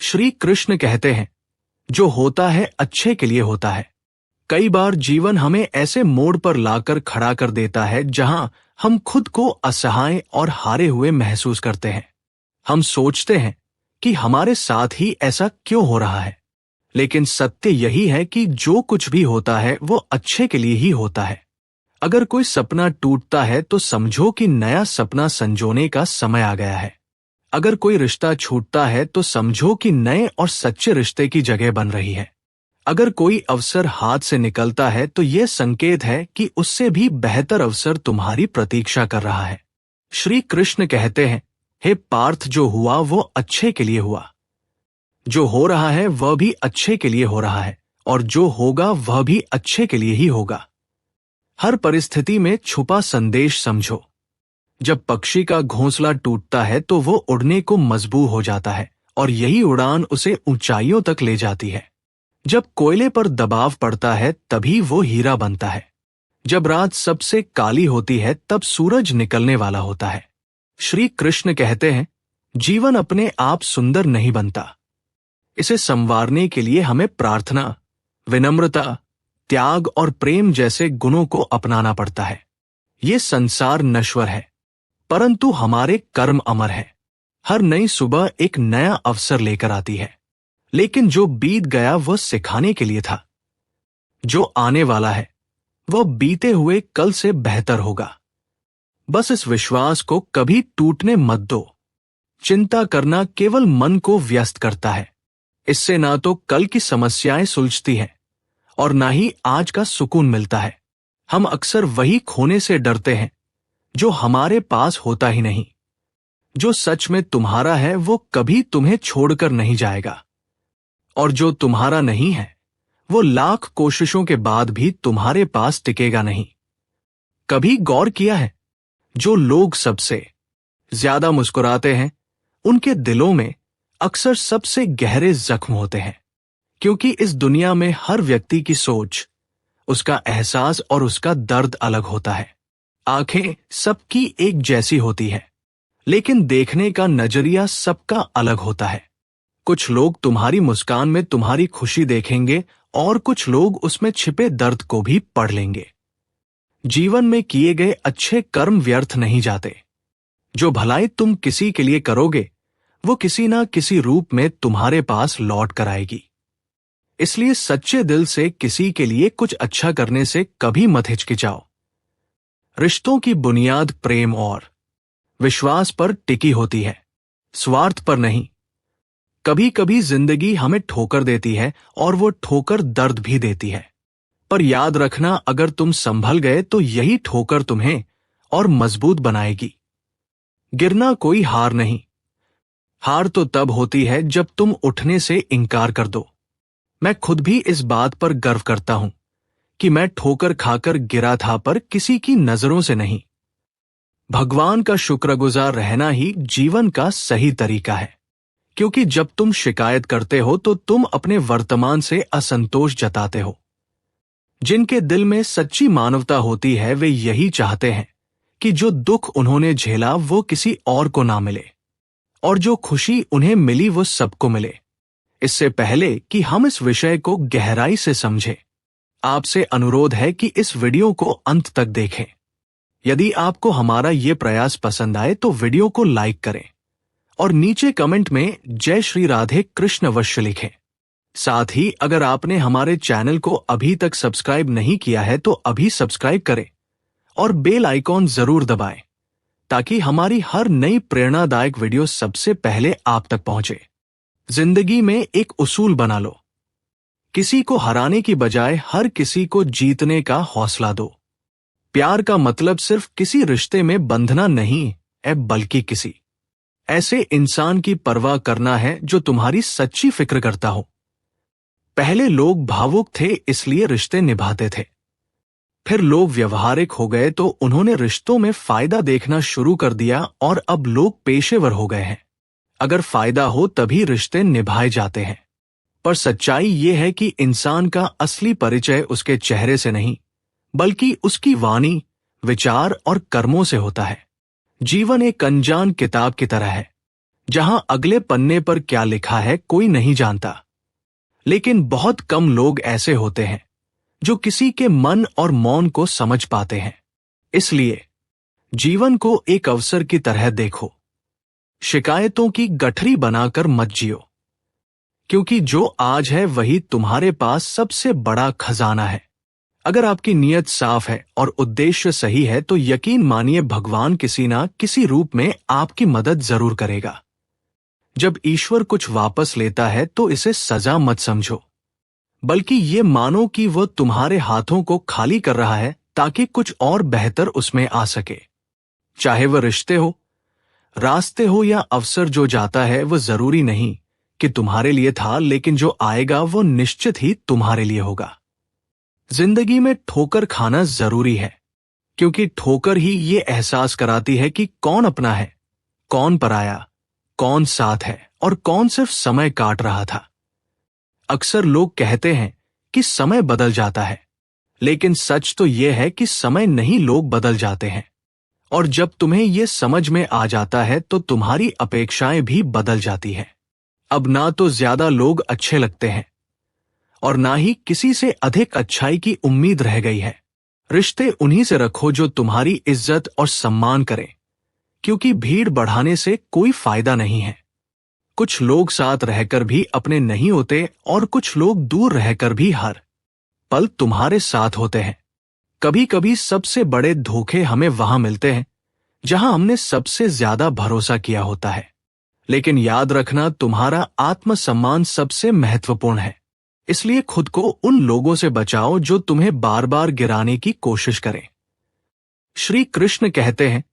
श्री कृष्ण कहते हैं, जो होता है अच्छे के लिए होता है। कई बार जीवन हमें ऐसे मोड़ पर लाकर खड़ा कर देता है जहां हम खुद को असहाय और हारे हुए महसूस करते हैं। हम सोचते हैं कि हमारे साथ ही ऐसा क्यों हो रहा है, लेकिन सत्य यही है कि जो कुछ भी होता है वो अच्छे के लिए ही होता है। अगर कोई सपना टूटता है तो समझो कि नया सपना संजोने का समय आ गया है। अगर कोई रिश्ता छूटता है तो समझो कि नए और सच्चे रिश्ते की जगह बन रही है। अगर कोई अवसर हाथ से निकलता है तो यह संकेत है कि उससे भी बेहतर अवसर तुम्हारी प्रतीक्षा कर रहा है। श्री कृष्ण कहते हैं, हे पार्थ, जो हुआ वो अच्छे के लिए हुआ। जो हो रहा है वह भी अच्छे के लिए हो रहा है, और जो होगा वह भी अच्छे के लिए ही होगा। हर परिस्थिति में छुपा संदेश समझो। जब पक्षी का घोंसला टूटता है तो वो उड़ने को मजबूर हो जाता है, और यही उड़ान उसे ऊंचाइयों तक ले जाती है। जब कोयले पर दबाव पड़ता है तभी वो हीरा बनता है। जब रात सबसे काली होती है तब सूरज निकलने वाला होता है। श्री कृष्ण कहते हैं, जीवन अपने आप सुंदर नहीं बनता। इसे संवारने के लिए हमें प्रार्थना, विनम्रता, त्याग और प्रेम जैसे गुणों को अपनाना पड़ता है। ये संसार नश्वर है, परंतु हमारे कर्म अमर है। हर नई सुबह एक नया अवसर लेकर आती है, लेकिन जो बीत गया वह सिखाने के लिए था। जो आने वाला है वह बीते हुए कल से बेहतर होगा। बस इस विश्वास को कभी टूटने मत दो। चिंता करना केवल मन को व्यस्त करता है। इससे ना तो कल की समस्याएं सुलझती हैं और ना ही आज का सुकून मिलता है। हम अक्सर वही खोने से डरते हैं जो हमारे पास होता ही नहीं। जो सच में तुम्हारा है वो कभी तुम्हें छोड़कर नहीं जाएगा, और जो तुम्हारा नहीं है वो लाख कोशिशों के बाद भी तुम्हारे पास टिकेगा नहीं। कभी गौर किया है, जो लोग सबसे ज्यादा मुस्कुराते हैं उनके दिलों में अक्सर सबसे गहरे जख्म होते हैं, क्योंकि इस दुनिया में हर व्यक्ति की सोच, उसका एहसास और उसका दर्द अलग होता है। आंखें सबकी एक जैसी होती है, लेकिन देखने का नजरिया सबका अलग होता है। कुछ लोग तुम्हारी मुस्कान में तुम्हारी खुशी देखेंगे और कुछ लोग उसमें छिपे दर्द को भी पढ़ लेंगे। जीवन में किए गए अच्छे कर्म व्यर्थ नहीं जाते। जो भलाई तुम किसी के लिए करोगे वो किसी ना किसी रूप में तुम्हारे पास लौट कर आएगी। इसलिए सच्चे दिल से किसी के लिए कुछ अच्छा करने से कभी मत हिचकिचाओ। रिश्तों की बुनियाद प्रेम और विश्वास पर टिकी होती है, स्वार्थ पर नहीं। कभी कभी जिंदगी हमें ठोकर देती है और वो ठोकर दर्द भी देती है, पर याद रखना, अगर तुम संभल गए तो यही ठोकर तुम्हें और मजबूत बनाएगी। गिरना कोई हार नहीं। हार तो तब होती है जब तुम उठने से इनकार कर दो। मैं खुद भी इस बात पर गर्व करता हूं कि मैं ठोकर खाकर गिरा था, पर किसी की नजरों से नहीं। भगवान का शुक्रगुजार रहना ही जीवन का सही तरीका है, क्योंकि जब तुम शिकायत करते हो तो तुम अपने वर्तमान से असंतोष जताते हो। जिनके दिल में सच्ची मानवता होती है वे यही चाहते हैं कि जो दुख उन्होंने झेला वो किसी और को ना मिले, और जो खुशी उन्हें मिली वो सबको मिले। इससे पहले कि हम इस विषय को गहराई से समझें, आपसे अनुरोध है कि इस वीडियो को अंत तक देखें। यदि आपको हमारा ये प्रयास पसंद आए तो वीडियो को लाइक करें और नीचे कमेंट में जय श्री राधे कृष्ण अवश्य लिखें। साथ ही अगर आपने हमारे चैनल को अभी तक सब्सक्राइब नहीं किया है तो अभी सब्सक्राइब करें और बेल आइकॉन जरूर दबाएं, ताकि हमारी हर नई प्रेरणादायक वीडियो सबसे पहले आप तक पहुंचे। जिंदगी में एक उसूल बना लो, किसी को हराने की बजाय हर किसी को जीतने का हौसला दो। प्यार का मतलब सिर्फ किसी रिश्ते में बंधना नहीं है, बल्कि किसी ऐसे इंसान की परवाह करना है जो तुम्हारी सच्ची फिक्र करता हो। पहले लोग भावुक थे इसलिए रिश्ते निभाते थे, फिर लोग व्यवहारिक हो गए तो उन्होंने रिश्तों में फायदा देखना शुरू कर दिया, और अब लोग पेशेवर हो गए हैं। अगर फायदा हो तभी रिश्ते निभाए जाते हैं, पर सच्चाई ये है कि इंसान का असली परिचय उसके चेहरे से नहीं बल्कि उसकी वाणी, विचार और कर्मों से होता है। जीवन एक अनजान किताब की तरह है जहां अगले पन्ने पर क्या लिखा है कोई नहीं जानता। लेकिन बहुत कम लोग ऐसे होते हैं जो किसी के मन और मौन को समझ पाते हैं। इसलिए जीवन को एक अवसर की तरह देखो। शिकायतों की गठरी बनाकर मत जियो, क्योंकि जो आज है वही तुम्हारे पास सबसे बड़ा खजाना है। अगर आपकी नीयत साफ है और उद्देश्य सही है तो यकीन मानिए भगवान किसी ना किसी रूप में आपकी मदद जरूर करेगा। जब ईश्वर कुछ वापस लेता है तो इसे सजा मत समझो, बल्कि ये मानो कि वह तुम्हारे हाथों को खाली कर रहा है ताकि कुछ और बेहतर उसमें आ सके। चाहे वह रिश्ते हो, रास्ते हो या अवसर जो जाता है वह जरूरी नहीं कि तुम्हारे लिए था, लेकिन जो आएगा वो निश्चित ही तुम्हारे लिए होगा। जिंदगी में ठोकर खाना जरूरी है, क्योंकि ठोकर ही ये एहसास कराती है कि कौन अपना है, कौन पराया, कौन साथ है और कौन सिर्फ समय काट रहा था। अक्सर लोग कहते हैं कि समय बदल जाता है, लेकिन सच तो यह है कि समय नहीं, लोग बदल जाते हैं। और जब तुम्हें यह समझ में आ जाता है तो तुम्हारी अपेक्षाएं भी बदल जाती हैं। अब ना तो ज्यादा लोग अच्छे लगते हैं और ना ही किसी से अधिक अच्छाई की उम्मीद रह गई है। रिश्ते उन्हीं से रखो जो तुम्हारी इज्जत और सम्मान करें, क्योंकि भीड़ बढ़ाने से कोई फायदा नहीं है। कुछ लोग साथ रहकर भी अपने नहीं होते और कुछ लोग दूर रहकर भी हर पल तुम्हारे साथ होते हैं। कभी कभी सबसे बड़े धोखे हमें वहां मिलते हैं जहां हमने सबसे ज्यादा भरोसा किया होता है। लेकिन याद रखना, तुम्हारा आत्मसम्मान सबसे महत्वपूर्ण है। इसलिए खुद को उन लोगों से बचाओ जो तुम्हें बार बार गिराने की कोशिश करें। श्री कृष्ण कहते हैं,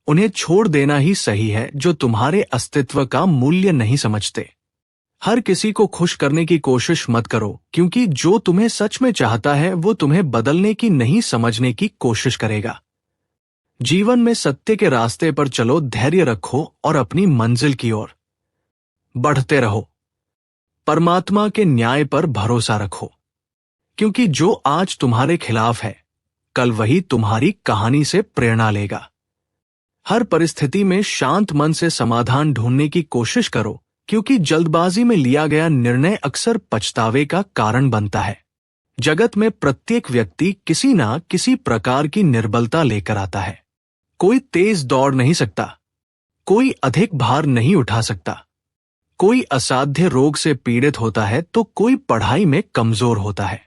उन्हें छोड़ देना ही सही है जो तुम्हारे अस्तित्व का मूल्य नहीं समझते। हर किसी को खुश करने की कोशिश मत करो, क्योंकि जो तुम्हें सच में चाहता है वो तुम्हें बदलने की नहीं, समझने की कोशिश करेगा। जीवन में सत्य के रास्ते पर चलो, धैर्य रखो और अपनी मंजिल की ओर बढ़ते रहो। परमात्मा के न्याय पर भरोसा रखो, क्योंकि जो आज तुम्हारे खिलाफ है कल वही तुम्हारी कहानी से प्रेरणा लेगा। हर परिस्थिति में शांत मन से समाधान ढूंढने की कोशिश करो, क्योंकि जल्दबाजी में लिया गया निर्णय अक्सर पछतावे का कारण बनता है। जगत में प्रत्येक व्यक्ति किसी ना किसी प्रकार की निर्बलता लेकर आता है। कोई तेज दौड़ नहीं सकता, कोई अधिक भार नहीं उठा सकता, कोई असाध्य रोग से पीड़ित होता है तो कोई पढ़ाई में कमजोर होता है।